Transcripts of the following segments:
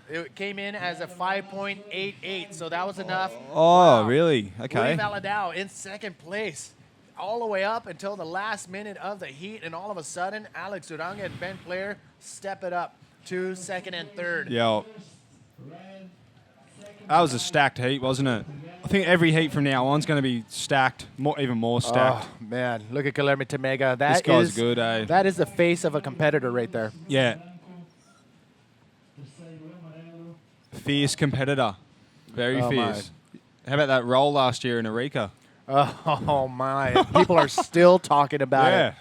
It came in as a 5.88, so that was enough. Oh, really? Louis Okay. Valadao in second place, all the way up until the last minute of the heat, and all of a sudden, Alex Uranga and Ben Player step it up to second and third. Yeah. That was a stacked heat, wasn't it? I think every heat from now on is going to be stacked, even more stacked. Oh, man, look at Guilherme Temega. This guy's good, eh? That is the face of a competitor right there. Yeah. Fierce competitor. Very fierce. How about that roll last year in Arica? Oh, my. People are still talking about it.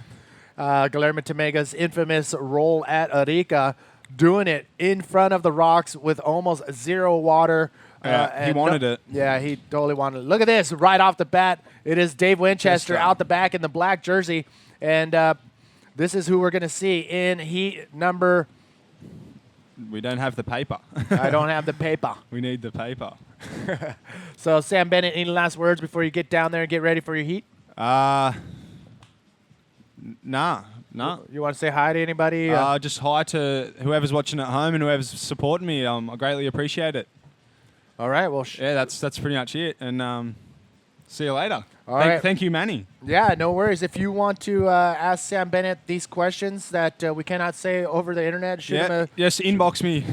Guilherme Temega's infamous roll at Arica, doing it in front of the rocks with almost zero water. He wanted it. Yeah, he totally wanted it. Look at this, right off the bat. It is Dave Winchester out the back in the black jersey. And this is who we're going to see in heat number... We don't have the paper. I don't have the paper. We need the paper. So, Sam Bennett, any last words before you get down there and get ready for your heat? Nah. You want to say hi to anybody? Just hi to whoever's watching at home and whoever's supporting me. I greatly appreciate it. All right. Well, yeah, that's pretty much it. And see you later. Thank you, Manny. Yeah, no worries. If you want to ask Sam Bennett these questions that we cannot say over the internet, shoot him yes, inbox me.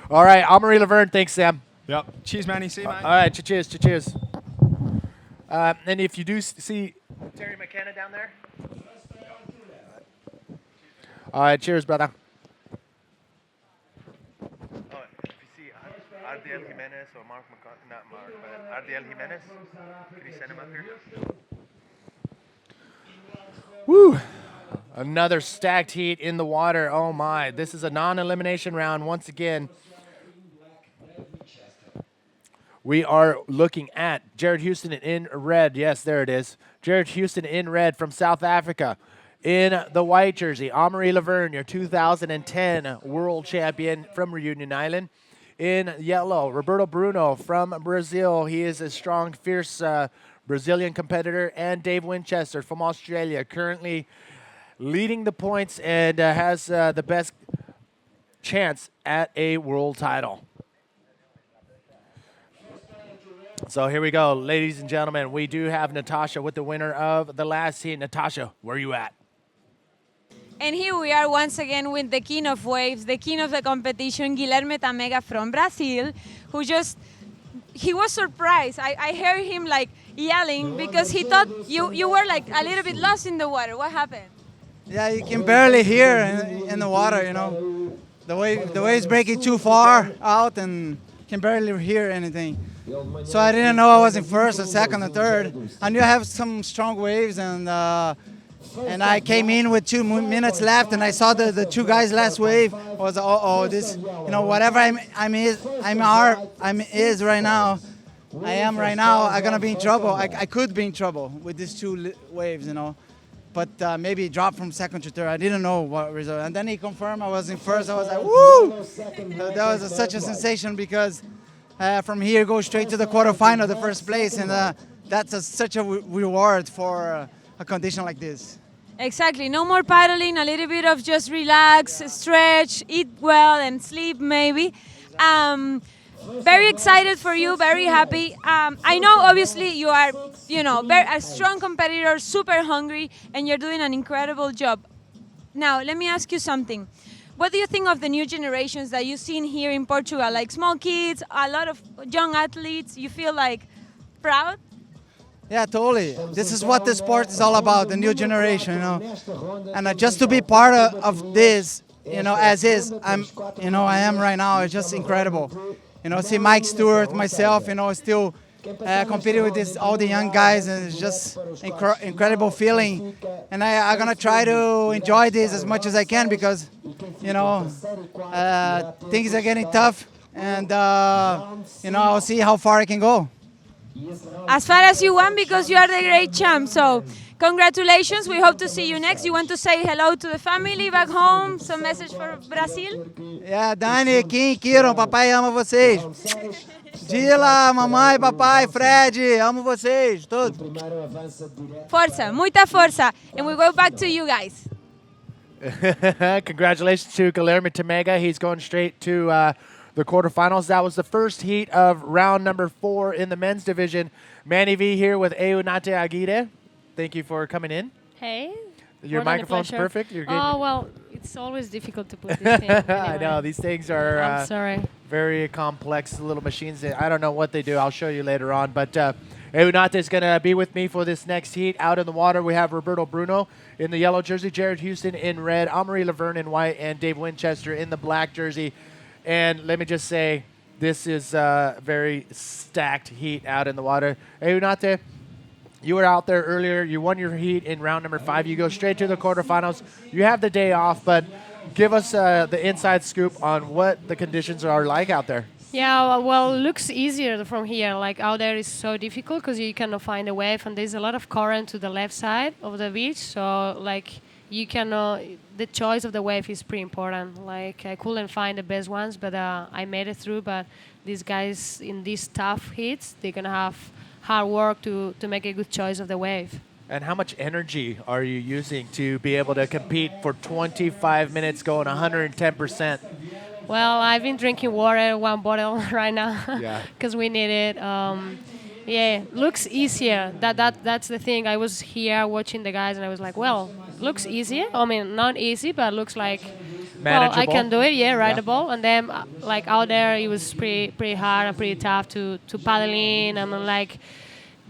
All right. Amaury Laverne. Thanks, Sam. Yep. Cheers, Manny. See you, mate. All right. Cheers. Cheers. And if you do see Terry McKenna down there. All right. Cheers, brother. Ardiel Jimenez or Mark McCarthy, not Mark, but Ardiel Jimenez. Can you send him up here? Woo! Another stacked heat in the water. Oh my! This is a non-elimination round once again. We are looking at Jared Houston in red. Yes, there it is. Jared Houston in red from South Africa. In the white jersey, Amaury Laverne, your 2010 world champion from Reunion Island. In yellow, Roberto Bruno from Brazil. He is a strong, fierce Brazilian competitor. And Dave Winchester from Australia, currently leading the points and has the best chance at a world title. So here we go, ladies and gentlemen. We do have Natasha with the winner of the last heat. Natasha, where are you at? And here we are once again with the king of waves, the king of the competition, Guilherme Temega from Brazil, he was surprised. I heard him like yelling because he thought you were like a little bit lost in the water. What happened? Yeah, you can barely hear in the water, you know. The waves breaking too far out and can barely hear anything. So I didn't know I was in first or second or third. I knew I have some strong waves and I came in with 2 minutes left, and I saw the two guys last wave. I was this, you know, whatever I am right now, I'm gonna be in trouble. I could be in trouble with these two waves, you know, but maybe drop from second to third. I didn't know what result, and then he confirmed I was in first. I was like, woo! That was such a sensation because from here go straight to the quarterfinal, the first place, and that's such a reward for a condition like this. Exactly. No more paddling, a little bit of just relax, stretch, eat well, and sleep maybe. Very excited for you, very happy. I know obviously you are, a strong competitor, super hungry, and you're doing an incredible job. Now, let me ask you something. What do you think of the new generations that you've seen here in Portugal? Like small kids, a lot of young athletes. You feel like proud? Yeah, totally. This is what the sport is all about, the new generation, you know. And just to be part of this, as is, I am right now, it's just incredible. See Mike Stewart, myself, still competing with all the young guys, and it's just incredible feeling. And I'm gonna try to enjoy this as much as I can because, things are getting tough, and I'll see how far I can go. As far as you want, because you are the great champ. So congratulations. We hope to see you next. You want to say hello to the family back home? Some message for Brazil? Yeah, Dani, Kim, Kiron, papai ama vocês. Dila, mamãe, papai, Fred, amo vocês, todos. Força, muita força. And we go back to you guys. Congratulations to Guillermo Tamega. He's going straight to the quarterfinals. That was the first heat of round number 4 in the men's division. Manny V here with Eunate Aguirre. Thank you for coming in. Hey. Your more than a microphone's pleasure. perfect. You're Oh, well, it's always difficult to put this thing. Anyway. I know. These things are I'm sorry. very complex little machines. I don't know what they do. I'll show you later on. But Eunate is going to be with me for this next heat. Out in the water, we have Roberto Bruno in the yellow jersey, Jared Houston in red, Amory Laverne in white, and Dave Winchester in the black jersey. And let me just say, this is a very stacked heat out in the water. Eunate, you were out there earlier. You won your heat in round number 5. You go straight to the quarterfinals. You have the day off, but give us the inside scoop on what the conditions are like out there. Yeah, well, looks easier from here. Like out there is so difficult because you cannot find a wave, and there's a lot of current to the left side of the beach. So like you cannot. The choice of the wave is pretty important. Like I couldn't find the best ones, but I made it through. But these guys in these tough heats, they're gonna have hard work to make a good choice of the wave. And how much energy are you using to be able to compete for 25 minutes going 110%? Well, I've been drinking water, 1 bottle right now, Yeah. because we need it. Yeah, looks easier. That's the thing. I was here watching the guys, and I was like, well, looks easier. I mean, not easy, but looks like, well, I can do it. Yeah, rideable. And then, like out there, it was pretty hard and pretty tough to paddle in and like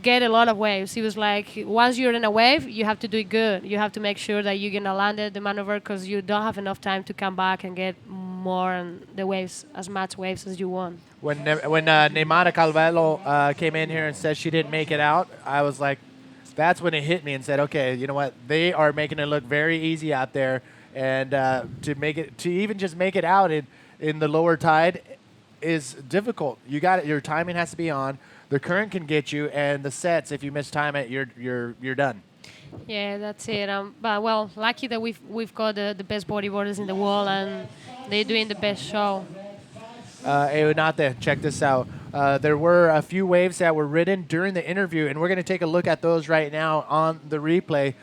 get a lot of waves. It was like once you're in a wave, you have to do it good. You have to make sure that you're gonna land the maneuver because you don't have enough time to come back and get more and the waves, as much waves as you want. When Neymar Calvello came in here and said she didn't make it out, I was like, that's when it hit me and said, okay, you know what? They are making it look very easy out there, and to even just make it out in the lower tide is difficult. You got it. Your timing has to be on. The current can get you, and the sets, if you mistime it, you're done. Yeah, that's it. But well, lucky that we've got the best bodyboarders in the world, and they're doing the best show. Eunate, check this out. There were a few waves that were ridden during the interview, and we're going to take a look at those right now on the replay.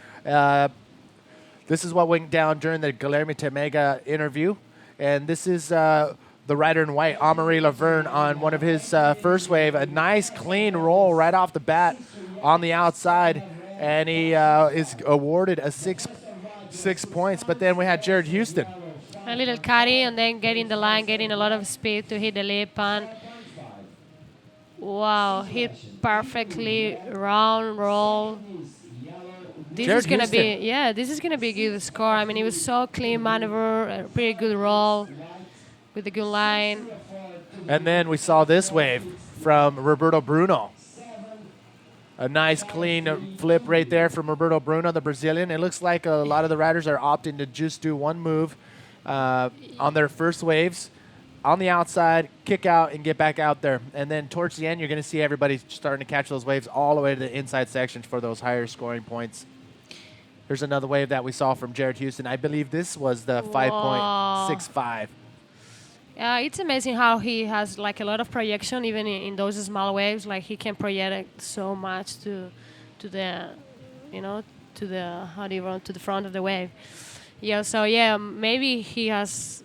This is what went down during the Guillermo Tamega interview, and this is the rider in white, Amory Laverne, on one of his first wave. A nice, clean roll right off the bat on the outside, and he is awarded a six points. But then we had Jared Houston. A little carry and then getting the line, getting a lot of speed to hit the lip, and wow, hit perfectly, round roll. This is gonna be a good score. I mean, it was so clean maneuver, a pretty good roll with a good line. And then we saw this wave from Roberto Bruno. A nice clean flip right there from Roberto Bruno, the Brazilian. It looks like a lot of the riders are opting to just do one move on their first waves, on the outside, kick out, and get back out there. And then towards the end, you're going to see everybody starting to catch those waves all the way to the inside section for those higher scoring points. Here's another wave that we saw from Jared Houston. I believe this was the 5.65. It's amazing how he has like a lot of projection even in those small waves. Like he can project so much to the, to the front of the wave. Yeah. So yeah, maybe he has.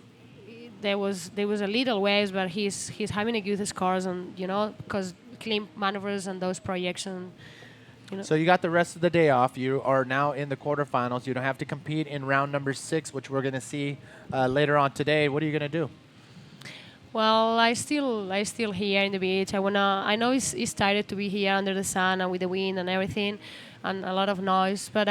There was a little waves, but he's having a good scores and because clean maneuvers and those projections. So you got the rest of the day off. You are now in the quarterfinals. You don't have to compete in round number 6, which we're going to see later on today. What are you going to do? Well, I still here in the beach. I know it's tired to be here under the sun and with the wind and everything, and a lot of noise. But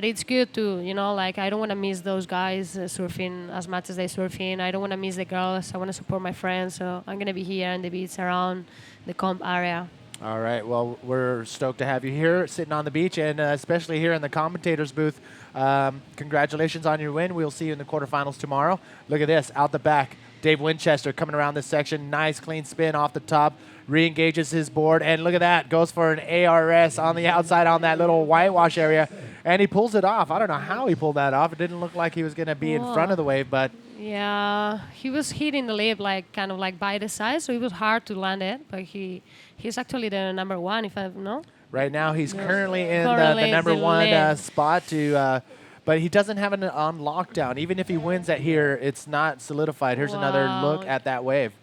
it's good to like I don't want to miss those guys surfing as much as they surfing. I don't want to miss the girls. I want to support my friends. So I'm gonna be here in the beach around the comp area. All right. Well, we're stoked to have you here, sitting on the beach, and especially here in the commentators booth. Congratulations on your win. We'll see you in the quarterfinals tomorrow. Look at this, out the back. Dave Winchester coming around this section. Nice clean spin off the top. Re-engages his board. And look at that. Goes for an ARS on the outside on that little whitewash area. And he pulls it off. I don't know how he pulled that off. It didn't look like he was going to be in front of the wave, but... Yeah, he was hitting the lip kind of by the side, so it was hard to land it. But he's actually the number 1, if I know. Right now he's currently in the number 1 spot to but he doesn't have it on lockdown. Even if he wins at here, it's not solidified. Here's another look at that wave.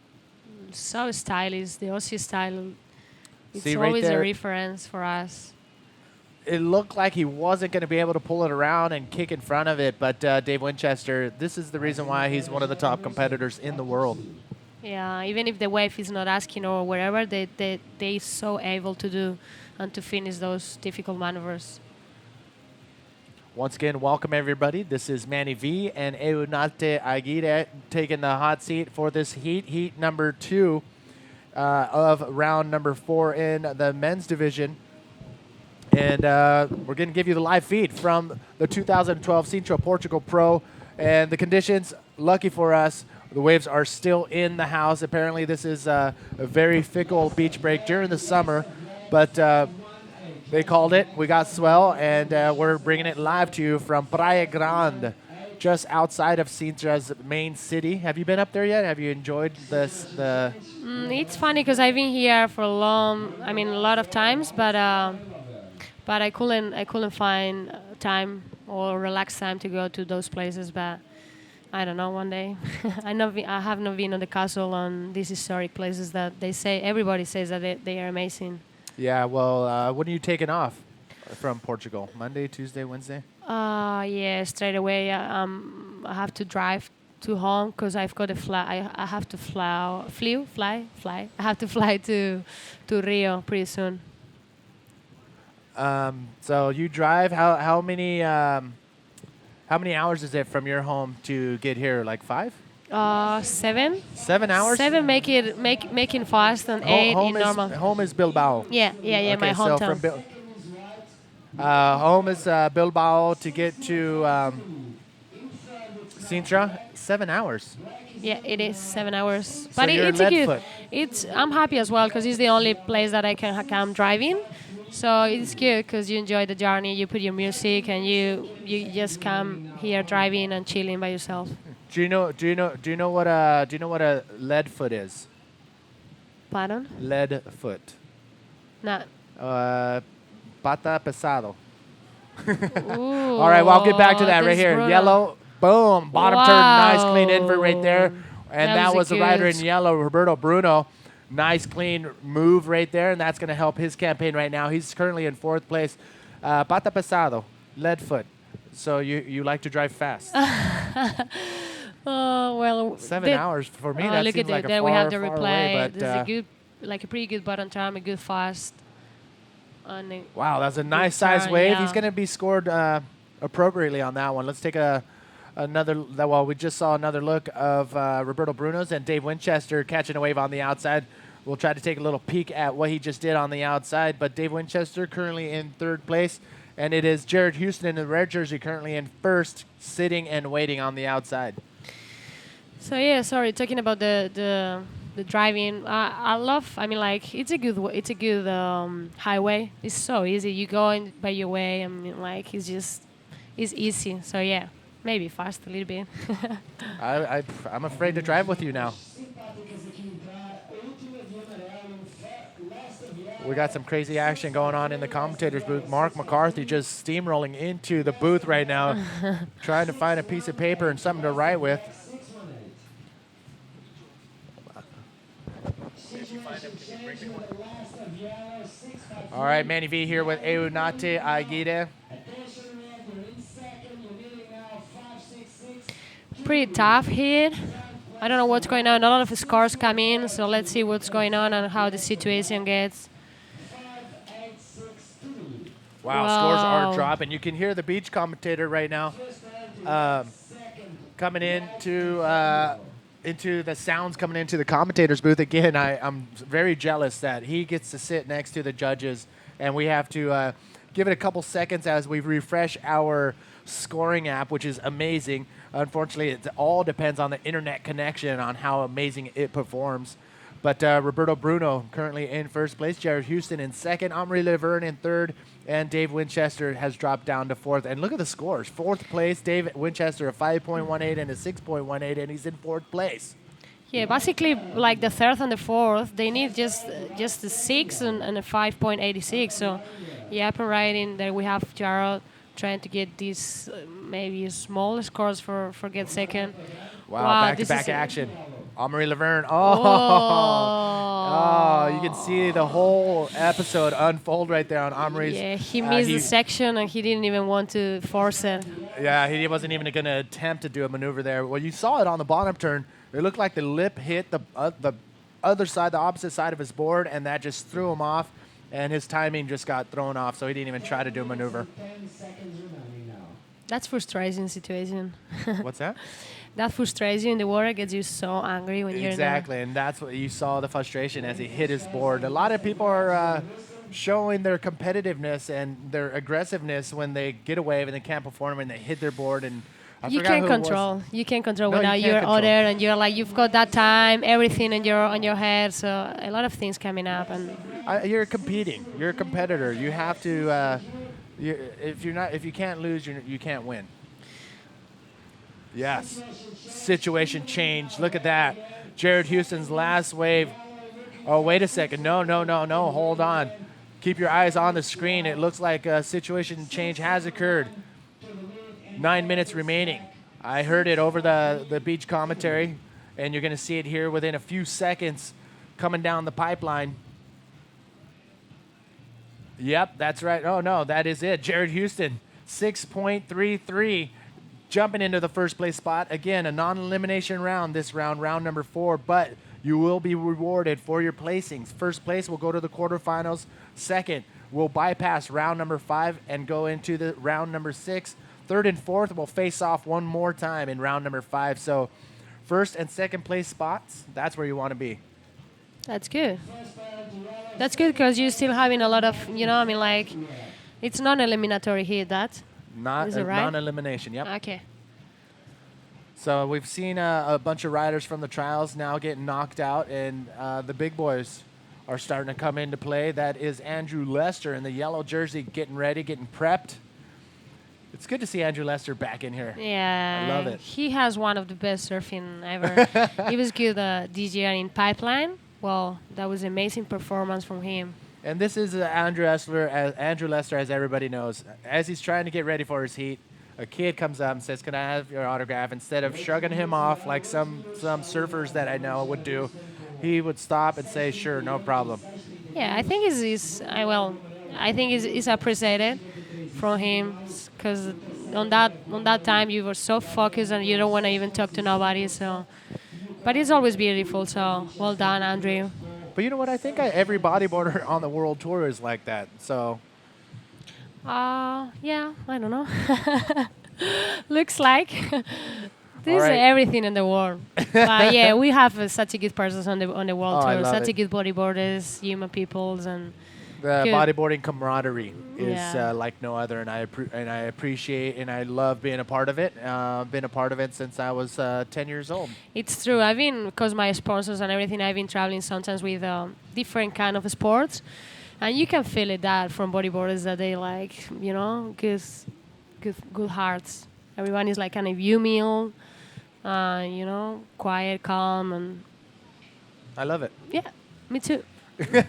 So stylish, the Aussie style. It's See, right always there, a reference for us. it looked like he wasn't going to be able to pull it around and kick in front of it, but Dave Winchester, this is the reason why he's one of the top competitors in the world. Yeah, even if the wave is not asking or wherever, they so able to do and to finish those difficult maneuvers. Once again, welcome everybody. This is Manny V and Eunate Aguirre taking the hot seat for this heat number 2 of round number 4 in the men's division. And we're going to give you the live feed from the 2012 Sintra Portugal Pro. And the conditions, lucky for us, the waves are still in the house. Apparently this is a very fickle beach break during the summer, but they called it. We got swell, and we're bringing it live to you from Praia Grande, just outside of Sintra's main city. Have you been up there yet? Have you enjoyed this? It's funny because I've been here for a lot of times, but I couldn't find time or relaxed time to go to those places. But I don't know, one day. I have not been on the castle on these historic places that everybody says that they are amazing. Yeah, well, when are you taking off from Portugal? Monday, Tuesday, Wednesday? Yeah, straight away. I have to drive to home because I've got to fly. I have to fly. I have to fly to Rio pretty soon. So you drive. How many hours is it from your home to get here? Like 5? 7. 7 hours? 7 making fast and 8 in normal. Home is Bilbao. Yeah, okay, my hometown. So from home is Bilbao to get to Sintra, 7 hours. Yeah, it is 7 hours. So But you're it's a good. Leadfoot. I'm happy as well because it's the only place that I can come driving. So it's good because you enjoy the journey. You put your music and you just come here driving and chilling by yourself. Do you know what a lead foot is? Pardon? Lead foot. No. Pata pesado. Ooh, All right, well, I'll get back to that right that's here. brutal. Yellow, boom, bottom turn, nice clean invert right there. And that was the rider in good- yellow, Roberto Bruno. Nice clean move right there, and that's going to help his campaign right now. He's currently in 4th place. Pata pesado, lead foot. So you like to drive fast. Oh, well. 7 hours for me. That Look seems at like a there far, we have the far replay. away. This is a pretty good bottom time, a good fast. Wow, that's a nice size turn, wave. yeah. He's going to be scored appropriately on that one. Let's take another. Well, we just saw another look of Roberto Bruno's and Dave Winchester catching a wave on the outside. We'll try to take a little peek at what he just did on the outside. But Dave Winchester currently in 3rd place, and it is Jared Houston in the red jersey currently in 1st, sitting and waiting on the outside. So yeah, sorry, talking about the driving. I love. It's a good highway. It's so easy. You go in by your way. It's easy. So yeah, maybe fast a little bit. I'm afraid to drive with you now. We got some crazy action going on in the commentator's booth. Mark McCarthy just steamrolling into the booth right now, trying to find a piece of paper and something to write with. All right, Manny V here with Eunate Aguirre. Pretty tough here. I don't know what's going on. A lot of scores come in, so let's see what's going on and how the situation gets. Wow, scores are dropping. You can hear the beach commentator right now coming into the sounds coming into the commentator's booth. Again, I'm very jealous that he gets to sit next to the judges, and we have to give it a couple seconds as we refresh our scoring app, which is amazing. Unfortunately, it all depends on the internet connection on how amazing it performs. But Roberto Bruno currently in 1st place, Jared Houston in 2nd, Amaury Laverne in 3rd, and Dave Winchester has dropped down to 4th. And look at the scores. 4th place, Dave Winchester a 5.18 and a 6.18, and he's in 4th place. Yeah, basically like the 3rd and the 4th, they need just the 6 and a 5.86. So yeah, up and right in there we have Jared trying to get these maybe small scores for get second. Wow, back-to-back action. Amaury Laverne. Oh, you can see the whole episode unfold right there on Amaury's. Yeah, he missed the section and he didn't even want to force it. Yeah, he wasn't even going to attempt to do a maneuver there. Well, you saw it on the bottom turn. It looked like the lip hit the other side, the opposite side of his board, and that just threw him off, and his timing just got thrown off, so he didn't even try to do a maneuver. That's frustrating situation. What's that? That frustrates you in the water, gets you so angry when you're exactly, and that's what you saw, the frustration as he hit his board. A lot of people are showing their competitiveness and their aggressiveness when they get a wave and they can't perform and they hit their board. And you can't control. You can't control when you're control. out there and you're like you've got that time, everything on your head. So a lot of things coming up, and you're competing. You're a competitor. You have to. If you can't lose, you can't win. Yes. Situation change. Look at that. Jared Houston's last wave. Oh, wait a second. No. Hold on. Keep your eyes on the screen. It looks like a situation change has occurred. 9 minutes remaining. I heard it over the beach commentary, and you're going to see it here within a few seconds coming down the pipeline. Yep, that's right. Oh, no, that is it. Jared Houston, 6.33. Jumping into the first place spot. Again, a non-elimination round this round, round number 4, but you will be rewarded for your placings. First place will go to the quarterfinals. Second will bypass round number 5 and go into the round number 6. Third and fourth will face off one more time in round number 5. So first and second place spots, that's where you want to be. That's good. That's good because you're still having a lot of, it's non-eliminatory here, that. Not a right? non-elimination, yep. Okay. So we've seen a bunch of riders from the trials now getting knocked out, and the big boys are starting to come into play. That is Andrew Lester in the yellow jersey getting ready, getting prepped. It's good to see Andrew Lester back in here. Yeah. I love it. He has one of the best surfing ever. He was good this year in Pipeline. Well, that was an amazing performance from him. And this is Andrew Lester, as everybody knows. As he's trying to get ready for his heat, a kid comes up and says, "Can I have your autograph?" Instead of shrugging him off like some surfers that I know would do, he would stop and say, "Sure, no problem." Yeah, I think it's appreciated from him because on that time you were so focused and you don't want to even talk to nobody. So, but it's always beautiful. So well done, Andrew. But you know what? I think every bodyboarder on the world tour is like that. So. Yeah, I don't know. Looks like this right. is everything in the world. But yeah, we have such a good persons on the world tour, such a good bodyboarders, human peoples, and the good. Bodyboarding camaraderie is like no other, and I appreciate and I love being a part of it. Been a part of it since I was 10 years old. It's true. Because my sponsors and everything, I've been traveling sometimes with different kind of sports, and you can feel it that from bodyboarders that they like, good hearts. Everyone is like kind of humble, quiet, calm, and I love it. Yeah, me too.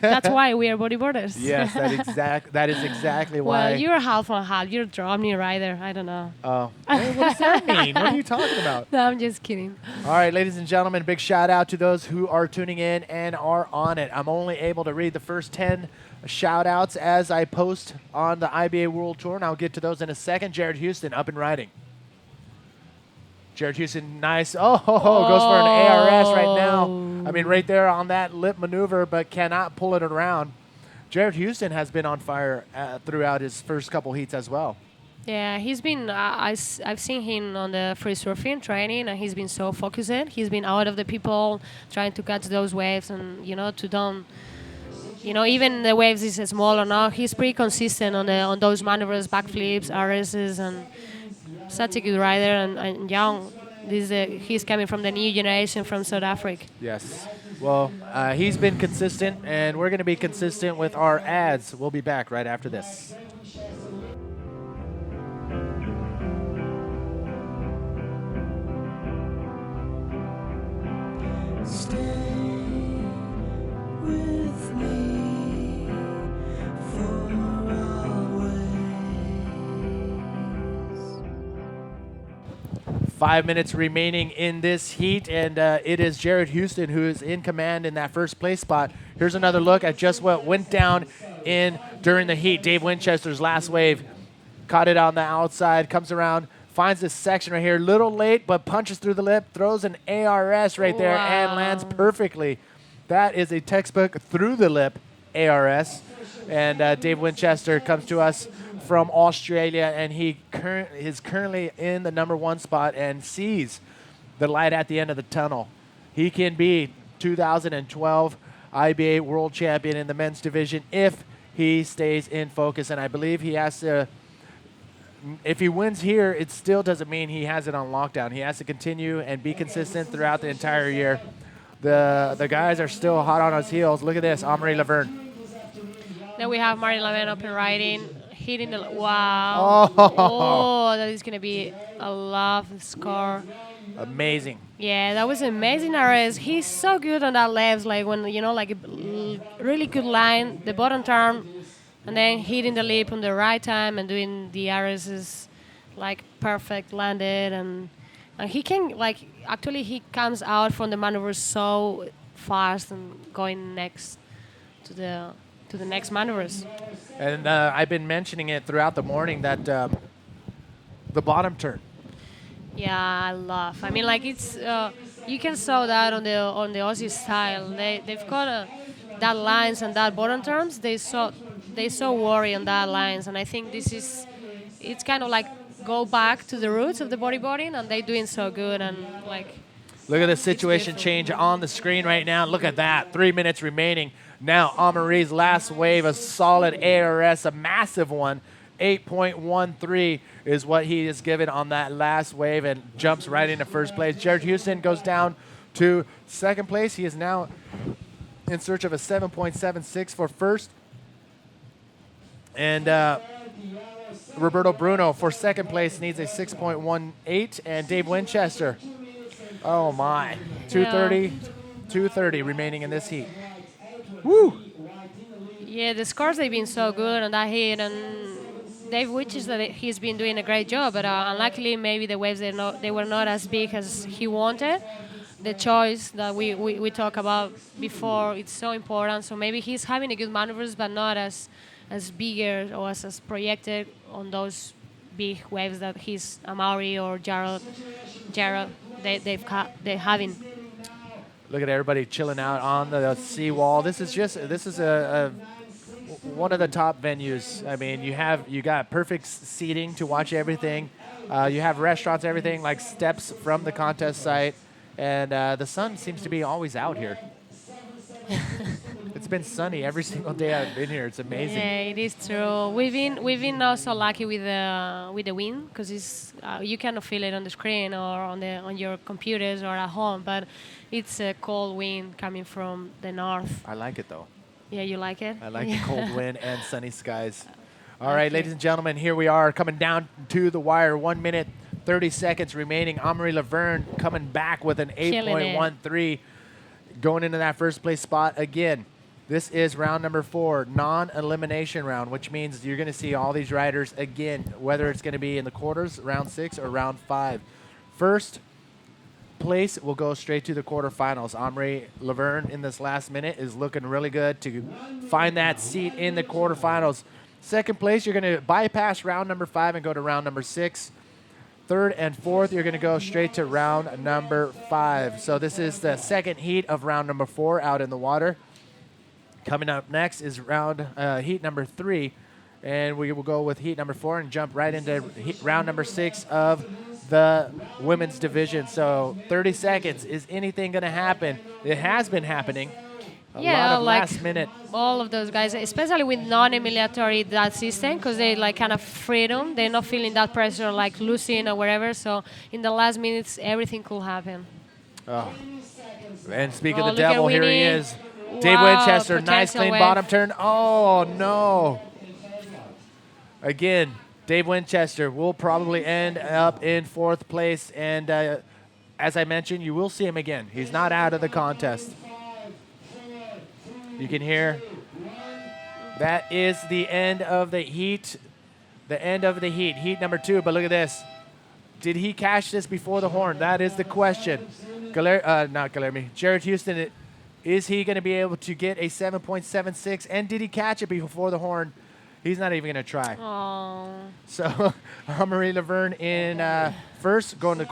That's why we are bodyboarders. Yes, that is exactly why. Well, you're half and half. You're a Dromney rider. I don't know. Oh, hey, what does that mean? What are you talking about? No, I'm just kidding. All right, ladies and gentlemen, big shout out to those who are tuning in and are on it. I'm only able to read the first 10 shout outs as I post on the IBA World Tour, and I'll get to those in a second. Jared Houston, up and riding. Jared Houston, nice. Oh, goes for an ARS right now. I mean, right there on that lip maneuver, but cannot pull it around. Jared Houston has been on fire throughout his first couple heats as well. Yeah, he's been. I've seen him on the free surfing training, and he's been so focused. He's been out of the people, trying to catch those waves, and to don't. Even the waves is small or not, he's pretty consistent on those maneuvers, backflips, RSs, and such a good rider and young. He's coming from the new generation from South Africa. Yes. Well, he's been consistent, and we're going to be consistent with our ads. We'll be back right after this. 5 minutes remaining in this heat, and it is Jared Houston who is in command in that first place spot. Here's another look at just what went down during the heat. Dave Winchester's last wave caught it on the outside, comes around, finds this section right here, little late, but punches through the lip, throws an ARS right there, and lands perfectly. That is a textbook through the lip ARS, and Dave Winchester comes to us from Australia, and he is currently in the #1 spot and sees the light at the end of the tunnel. He can be 2012 IBA world champion in the men's division if he stays in focus, and I believe he has to. If he wins here, it still doesn't mean he has it on lockdown. He has to continue and be consistent throughout the entire year. The guys are still hot on his heels. Look at this, Amaury Laverne. Then we have Marie Laverne up and riding, hitting the wow. Oh, that is gonna be a love score. Amazing. Yeah, that was amazing RS. He's so good on that left, like when like a really good line, the bottom turn, and then hitting the lip on the right time and doing the RS is like perfect landed, and he can actually he comes out from the maneuver so fast and going next to the next maneuvers. And I've been mentioning it throughout the morning that the bottom turn. Yeah, I love. I mean, like it's you can saw that on the Aussie style. They've got that lines and that bottom turns. They so worry on that lines, and I think it's kind of like go back to the roots of the bodyboarding, and they're doing so good and like. Look at the situation change on the screen right now. Look at that. 3 minutes remaining. Now, Amaury's last wave, a solid ARS, a massive one. 8.13 is what he is given on that last wave and jumps right into first place. Jared Houston goes down to second place. He is now in search of a 7.76 for first. And Roberto Bruno for second place needs a 6.18. And Dave Winchester, oh my, 230 remaining in this heat. Woo! Yeah, the scores they've been so good on that heat, and Dave Winchester that he's been doing a great job. But unluckily, maybe the waves they were not as big as he wanted. The choice that we talked about before, it's so important. So maybe he's having a good maneuvers, but not as bigger or as projected on those big waves that he's Amaury or Jared they're having. Look at everybody chilling out on the seawall. This is a one of the top venues. I mean, you got perfect seating to watch everything. You have restaurants, everything like steps from the contest site, and the sun seems to be always out here. It's been sunny every single day I've been here. It's amazing. Yeah, it is true. We've been also lucky with the wind because it's you cannot feel it on the screen or on your computers or at home, but it's a cold wind coming from the north. I like it though. Yeah, you like it? I like the cold wind and sunny skies. All right, ladies and gentlemen, here we are coming down to the wire. 1 minute, 30 seconds remaining. Amaury Laverne coming back with an 8.13, going into that first place spot again. This is round number 4, non-elimination round, which means you're going to see all these riders again, whether it's going to be in the quarters, round 6, or round 5. First place will go straight to the quarterfinals. Amaury Laverne in this last minute is looking really good to find that seat in the quarterfinals. Second place, you're going to bypass round number 5 and go to round number 6. Third and fourth, you're going to go straight to round number 5. So this is the second heat of round number 4 out in the water. Coming up next is heat number 3, and we will go with heat number 4 and jump right into round number 6 of the women's division. So 30 seconds. Is anything going to happen? It has been happening. A lot of last minute. All of those guys, especially with non-eliminatory that system, because they like kind of freedom. They're not feeling that pressure like losing or whatever. So in the last minutes, everything could happen. Oh. And speak of the devil, here he is. Dave Winchester, nice clean bottom turn. Oh, no. Again, Dave Winchester will probably end up in 4th place. And as I mentioned, you will see him again. He's not out of the contest. You can hear that is the end of the heat. The end of the heat. Heat number 2. But look at this. Did he catch this before the horn? That is the question. Not Guilherme. Jared Houston, is he going to be able to get a 7.76? And did he catch it before the horn? He's not even going to try. Oh. So, Amaury Laverne in first, going to